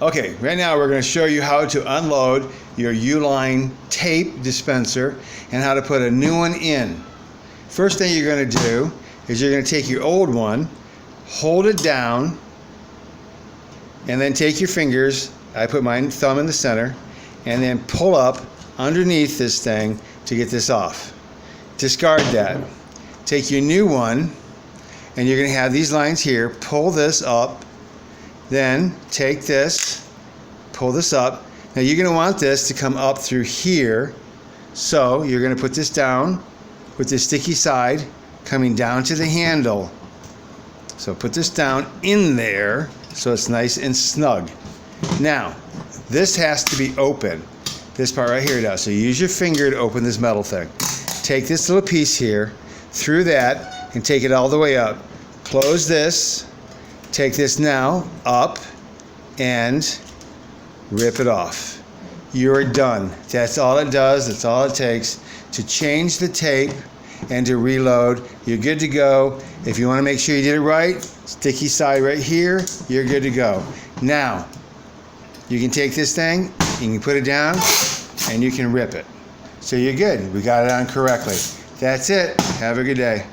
Okay, right now we're going to show you how to unload your ULine tape dispenser and how to put a new one in. First thing you're going to do is you're going to take your old one, hold it down, and then take your fingers, I put my thumb in the center, and then pull up underneath this thing to get this off. Discard that. Take your new one, and you're going to have these lines here. Pull this up, then take this, pull this up. Now you're going to want this to come up through here, so you're going to put this down with the sticky side coming down to the handle. So put this down in there so it's nice and snug. Now, this has to be open. This part right here does. So use your finger to open this metal thing. Take this little piece here, through that, and take it all the way up. Close this. Take this now up and rip it off. You're done. That's all it does. That's all it takes to change the tape and to reload. You're good to go. If you want to make sure you did it right, sticky side right here, you're good to go. Now, you can take this thing, you can put it down, and you can rip it. So you're good. We got it on correctly. That's it. Have a good day.